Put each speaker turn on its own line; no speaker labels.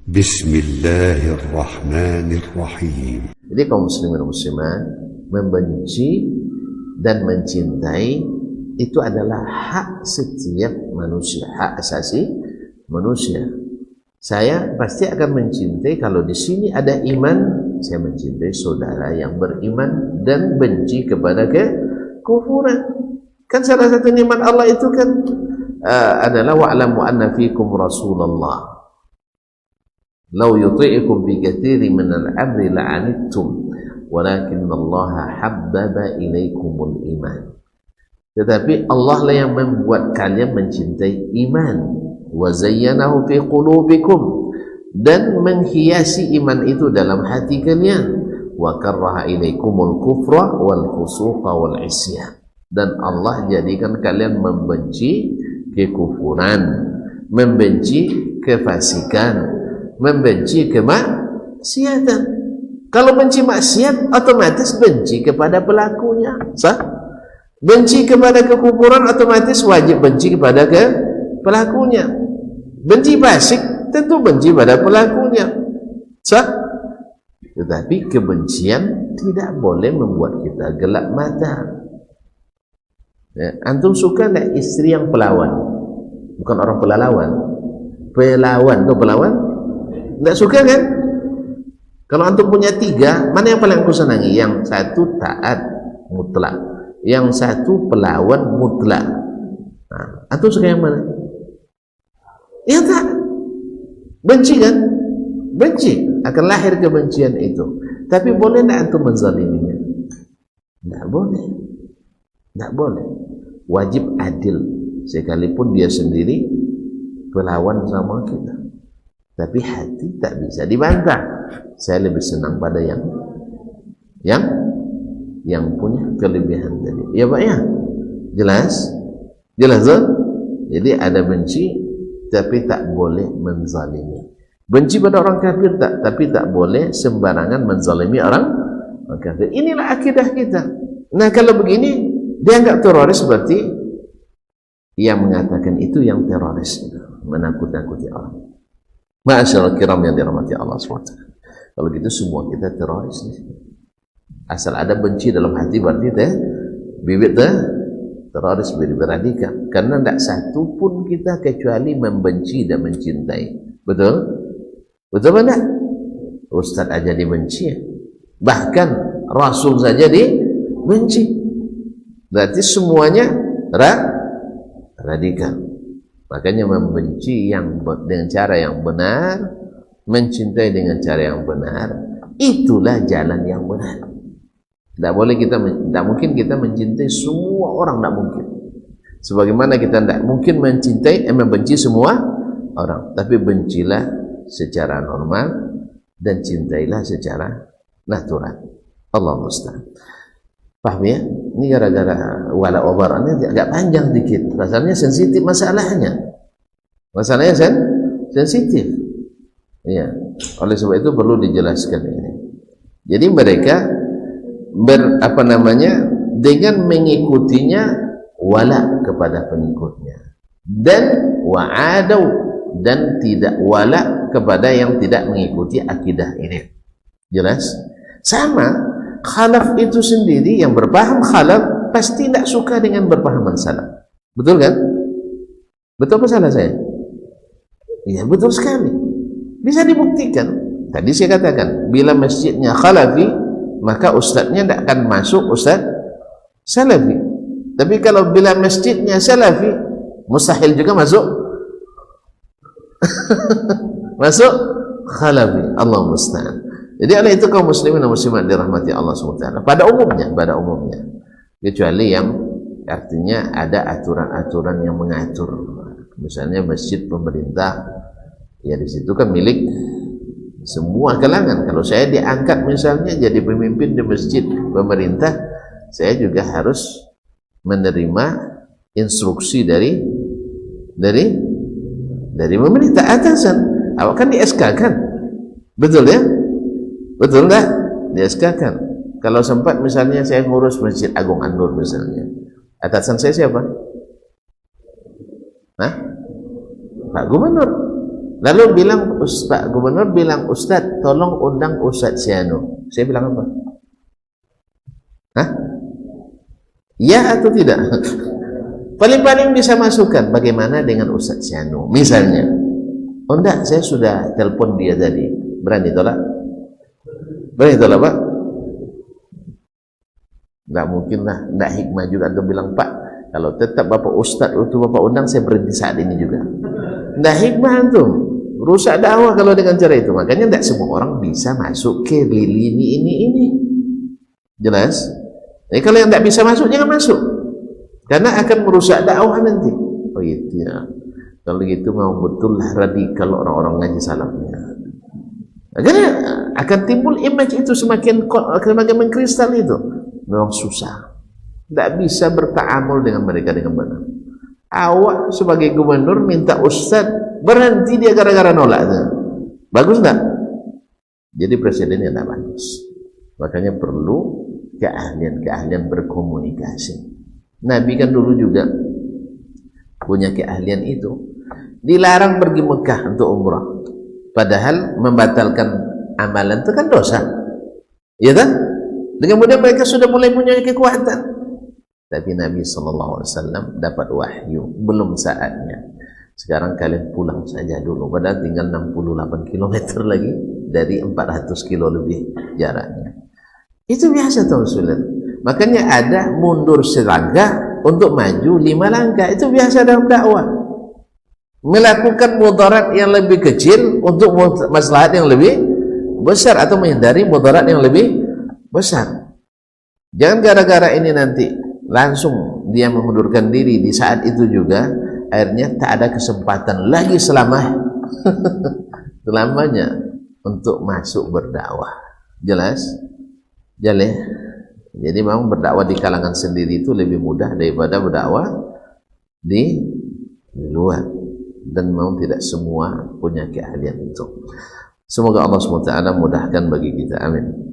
Bismillahirrahmanirrahim.
Jadi kaum muslimin dan muslimat, membenci dan mencintai itu adalah hak setiap manusia, hak asasi manusia. Saya pasti akan mencintai kalau di sini ada iman, saya mencintai saudara yang beriman dan benci kepada kekufuran. Kan salah satu nikmat Allah itu kan adalah wa'lamu anna fikum Rasulullah law yuti'ikum bi katsirin min al-amri la'anittum walakinallaha habbaba ilaikumul iman. Tetapi Allah lah yang membuat kalian mencintai iman, wa zayyanahu fi qulubikum, dan menghiasi iman itu dalam hati kalian, wa karraha ilaikumul kufra wal fusuqa wal isyan, dan Allah jadikan kalian membenci kekufuran, membenci kefasikan, membenci kemaksiatan. Kalau benci maksiat otomatis benci kepada pelakunya, sah? Benci kepada kekufuran otomatis wajib benci kepada pelakunya. Benci fasik tentu benci pada pelakunya, sah? Tetapi kebencian tidak boleh membuat kita gelap mata. Ya, antum suka enggak istri yang pelawan? Bukan orang pelalawan. Pelawan tuh pelawan? Enggak suka kan? Kalau antum punya 3, mana yang paling aku senangi? Yang satu taat mutlak, yang satu pelawan mutlak. Nah, antum suka yang mana? Yang tak. Benci kan? Benci, akan lahir kebencian itu. Tapi boleh enggak antum menzaliminya? Enggak boleh. Enggak boleh. Wajib adil, sekalipun dia sendiri pelawan sama kita. Tapi hati tak bisa dibantah. Saya lebih senang pada yang punya kelebihan tadi. Ya Pak ya? Jelas? Jelas tuh? Jadi ada benci, tapi tak boleh menzalimi. Benci pada orang kafir tak, tapi tak boleh sembarangan menzalimi orang kafir. Inilah akidah kita. Nah kalau begini, dianggap teroris, berarti yang mengatakan itu yang teroris, menakut-nakuti orang. Ma'asyiral kiram yang dirahmati Allah SWT. Kalau gitu semua kita teroris. Asal ada benci dalam hati berarti bibit teroris, bibit radikal. Karena tidak satu pun kita kecuali membenci dan mencintai. Betul? Betul tidak? Ustaz aja dibenci. Bahkan Rasul saja dibenci. Berarti semuanya radikal. Makanya membenci dengan cara yang benar, mencintai dengan cara yang benar, itulah jalan yang benar. Tidak mungkin kita mencintai semua orang, tidak mungkin. Sebagaimana kita tidak mungkin membenci semua orang, tapi bencilah secara normal dan cintailah secara natural. Allah musta'an. Paham ya? Ini gara-gara wala obarannya agak panjang dikit. Rasanya sensitif masalahnya. Masalahnya sensitif. Iya. Oleh sebab itu perlu dijelaskan ini. Jadi mereka dengan mengikutinya wala kepada pengikutnya, dan wa'adau, dan tidak wala kepada yang tidak mengikuti akidah ini. Jelas? Sama. Khalaf itu sendiri, yang berpaham khalaf pasti tidak suka dengan berpahaman salaf. Betul kan? Betul apa salah saya? Iya betul sekali. Bisa dibuktikan. Tadi saya katakan, bila masjidnya khalafi, maka ustadznya tidak akan masuk ustadz salafi. Tapi kalau bila masjidnya salafi, mustahil juga masuk masuk khalafi. Allah musta'an. Jadi oleh itu kaum muslimin dan muslimat dirahmati Allah SWT pada umumnya, kecuali yang artinya ada aturan-aturan yang mengatur. Misalnya masjid pemerintah, ya di situ kan milik semua kalangan. Kalau saya diangkat misalnya jadi pemimpin di masjid pemerintah, saya juga harus menerima instruksi dari pemerintah atasan. Awak kan di-SK kan? Betul ya? Betul enggak? Di-SK-kan. Kalau sempat misalnya saya ngurus Masjid Agung An-Nur misalnya, atasan saya siapa? Hah? Pak Gubernur. Lalu bilang Pak Gubernur bilang, Ustadz tolong undang Ustadz Siano. Saya bilang apa? Hah? Ya atau tidak? Paling-paling bisa masukkan. Bagaimana dengan Ustadz Siano misalnya? Oh enggak, saya sudah telepon dia tadi. Berani tolak? Berani tolak Pak? Enggak mungkin lah, enggak hikmah juga untuk bilang, Pak, kalau tetap Bapak Ustadz itu Bapak undang, saya berhenti saat ini juga. Enggak hikmah tuh, rusak dakwah kalau dengan cara itu. Makanya enggak semua orang bisa masuk ke lini ini. Jelas? Jadi kalau yang enggak bisa masuk, jangan masuk. Karena akan merusak dakwah nanti. Oh itu ya. Kalau gitu mau betul radikal orang-orang ngaji salafnya. Akhirnya akan timbul image itu semakin mengkristal itu. Memang susah. Tidak bisa bertaamul dengan mereka dengan benar. Awak sebagai gubernur minta ustadz berhenti dia gara-gara nolak. Bagus enggak? Jadi presidennya tidak bagus. Makanya perlu keahlian berkomunikasi. Nabi kan dulu juga punya keahlian itu. Dilarang pergi Mekah untuk umrah. Padahal membatalkan amalan itu kan dosa. Iya kan? Dan kemudian mereka sudah mulai punya kekuatan. Tapi Nabi SAW dapat wahyu. Belum saatnya. Sekarang kalian pulang saja dulu. Padahal tinggal 68 km lagi. Dari 400 kilo lebih jaraknya. Itu biasa tahun sulit. Makanya ada mundur selangkah untuk maju 5 langkah. Itu biasa dalam dakwah. Melakukan mudarat yang lebih kecil untuk maslahat yang lebih besar, atau menghindari mudarat yang lebih besar. Jangan gara-gara ini nanti langsung dia mengundurkan diri di saat itu juga, akhirnya tak ada kesempatan lagi selamanya untuk masuk berdakwah. Jelas? Jelas. Jadi memang berdakwah di kalangan sendiri itu lebih mudah daripada berdakwah di luar. Dan memang tidak semua punya keahlian itu. Semoga Allah SWT mudahkan bagi kita. Amin.